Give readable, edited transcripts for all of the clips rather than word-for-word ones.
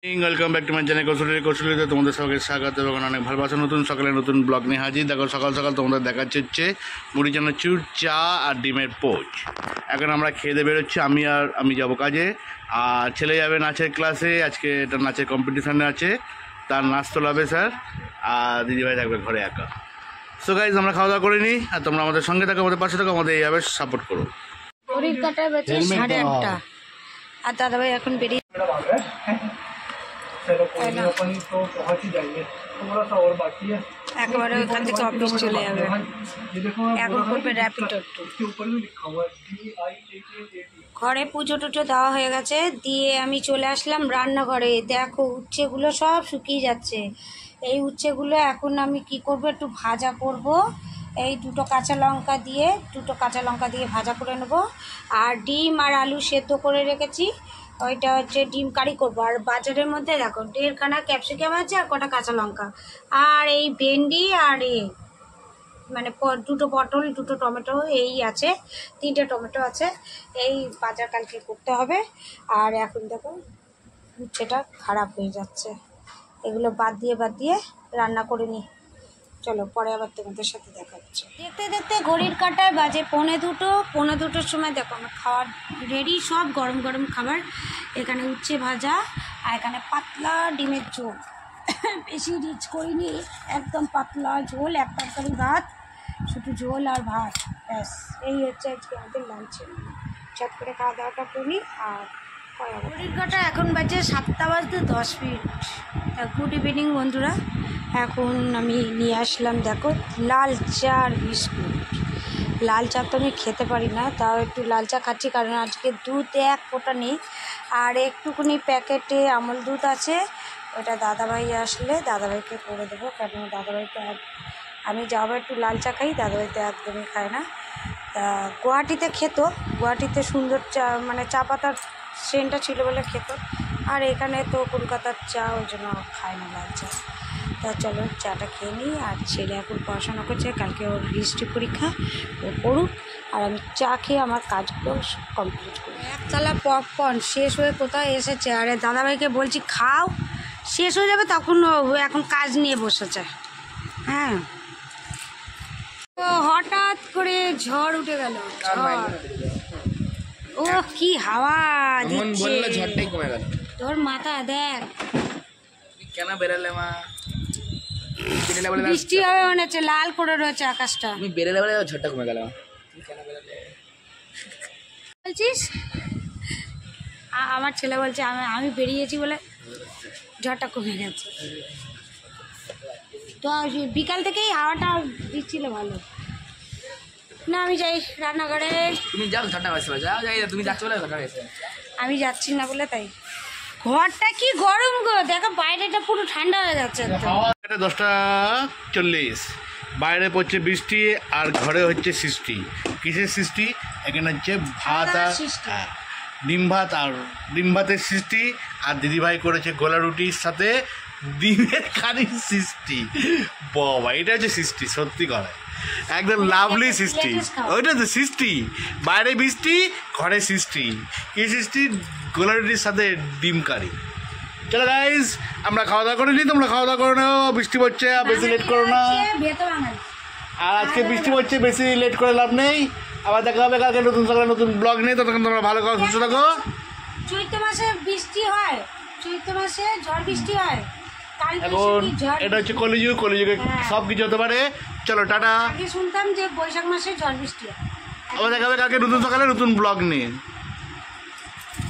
Welcome back to my channel কৌশলীতে তোমাদের সবাইকে স্বাগত এবং অনেক ভালোবাসা। নতুন সকালে নতুন ব্লগ নিয়ে হাজির। দেখো সকাল সকাল তোমাদের দেখাচ্ছে হচ্ছে মুড়ি চানাচুর, চা আর ডিমের পোচ। এখন আমরা খেয়ে দিয়ে বেরোচ্ছি। আমি যাব কাজে, আর ছেলে যাবে নাচের ক্লাসে। আজকে এটা নাচের কম্পিটিশানে আছে, তার নাচ তোলাবে স্যার, আর দিদিভাই থাকবে ঘরে একা। সো গাইজ, আমরা খাওয়া দাওয়া করে নিই, আর তোমরা আমাদের সঙ্গে থাকো, আমাদের পাশে থাকো, আমাদের এইভাবে সাপোর্ট করো। ঘড়ির কাঁটায় বেজে 8:30 আর দাদাভাই এখন বেরিয়ে একেবারে ওইখান থেকে অফিস চলে যাবে। এখন করবে র্যাপিড। ঘরে পুজো টুজো দেওয়া হয়ে গেছে, দিয়ে আমি চলে আসলাম রান্নাঘরে। দেখো উচ্ছেগুলো সব শুকিয়ে যাচ্ছে। এই উচ্ছেগুলো এখন আমি কি করব, একটু ভাজা করব। এই দুটো কাঁচা লঙ্কা দিয়ে ভাজা করে নেব। আর ডিম আর আলু সেদ্ধ করে রেখেছি, ওইটা হচ্ছে ডিম কারি করবো। আর বাজারের মধ্যে দেখো 1.5 খানা ক্যাপসিকাম আছে, আর কটা কাঁচা লঙ্কা, আর এই ভেন্ডি, আর মানে দুটো পটল, দুটো টমেটো, এই আছে 3টে টমেটো আছে। এই বাজার কালকে করতে হবে। আর এখন দেখো উচ্ছেটা খারাপ হয়ে যাচ্ছে, এগুলো বাদ দিয়ে রান্না করে নিই। চলো পরে আবার তোমাদের সাথে দেখা হচ্ছে। দেখতে দেখতে ঘড়ির কাঁটায় বাজে 2:45 সময় দেখো আমার খাওয়ার রেডি, সব গরম গরম খাবার। এখানে উচ্ছে ভাজা, আর এখানে পাতলা ডিমের ঝোল, বেশি রিচ করিনি, একদম পাতলা ঝোল, এক তরকারি ভাত, শুধু ঝোল আর ভাত, ব্যাস। এই হচ্ছে আজকে আমাদের লাঞ্চে। চট করে খাওয়া দাওয়াটা করি। আর ঘড়ির কাঁটা এখন বাজে 7:10। গুড ইভিনিং বন্ধুরা। এখন আমি নিয়ে আসলাম দেখো লাল চা আর বিস্কুট। লাল চা তো আমি খেতে পারি না, তাও একটু লাল চা খাচ্ছি, কারণ আজকে দুধ এক ফোঁটা নেই। আর একটুখানি প্যাকেটে আমল দুধ আছে, ওটা দাদাভাই আসলে দাদাভাইকে করে দেবো, কারণ দাদাভাইকে আমি যাবো একটু লাল চা খাই, দাদাভাই তো একদমই খায় না। তা গুয়াহাটিতে সুন্দর চা, মানে চা পাতার সেন্টটা ছিল বলে খেত। আর এখানে তো কলকাতার চা, ওই জন্য খায় না লাল চা। তা চলো চাটা খেয়ে নিই। আর ছেলে এখন পড়াশোনা করছে, কালকে ওর হিস্ট্রি পরীক্ষা, ও পড়ুক, আর আমি চা খেয়ে আমার কাজগুলো কমপ্লিট করি। একতলা পপকর্ন শেষ হয়ে কোথায় এসেছে, আরে দাদাভাইকে বলছি খাও, শেষ হয়ে যাবে তখন এখন কাজ নিয়ে বসেছে। হ্যাঁ, তো হঠাৎ করে ঝড় উঠে গেল। ও কি হাওয়া দিচ্ছে, ঝড়টাই কমে গেল। তোর মাথা দেখ, কেন বেরালে মা? বৃষ্টি হবে মনে হচ্ছে, লাল করে রয়েছে আকাশটা। তুমি বেরালে বলে ঝড়টা কমে গেল। কেন বেরালে বলছিস? আমার ছেলে বলছে আমি বেরিয়েছি বলে ঝড়টা কমে গেছে। তো বিকাল থেকেই হাওয়াটা দিচ্ছিল ভালো। না আমি যাই রান্নাঘরে। তুমি যাও, ঝড়টা বেশি যাও, যাই তুমি যাচ্ছ বলে ঝড়টা বেশি। আমি যাচ্ছি না বলে তাই। ঘরটা কি গরম গো, দেখো বাইরেটা পুরো ঠান্ডা হয়ে যাচ্ছে। 10:40, বাইরে পড়ছে বৃষ্টি, আর ঘরে হচ্ছে সৃষ্টি। কিসের সৃষ্টি? এখানে হচ্ছে ভাত আর ডিম ভাতের সৃষ্টি, আর দিদিভাই করেছে গোলা রুটির সাথে ডিমের কারির সৃষ্টি। বাবা, এটা হচ্ছে সৃষ্টি, সত্যি করে একদম লাভলি সৃষ্টি। ওইটা তো সৃষ্টি, বাইরে বৃষ্টি, ঘরে সৃষ্টি। কি সৃষ্টি? গোলা রুটির সাথে ডিম কারি। চলো গাইজ, আমরা খাওয়া দাওয়া করে নিই, তোমরা খাওয়া দাওয়া করে নাও। বৃষ্টি পড়ছে, বেশি লেট করো না। আর আজকে বৃষ্টি পড়ছে, বেশি লেট করে লাভ নেই। আবার দেখা হবে কালকে নতুন সকালে নতুন ব্লগ নেই। ততক্ষণ তোমরা ভালো করে সুস্থ থাকো। চৈত্র মাসে বৃষ্টি হয়, চৈত্র মাসে ঝড় বৃষ্টি হয়। এখন এটা হচ্ছে কলিযুগে সব কিছু হতে পারে। চলো টাটা। আগে শুনতাম যে বৈশাখ মাসে ঝড় বৃষ্টি হয়। আবার দেখা হবে কালকে নতুন সকালে নতুন ব্লগ নিয়ে।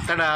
টাটা।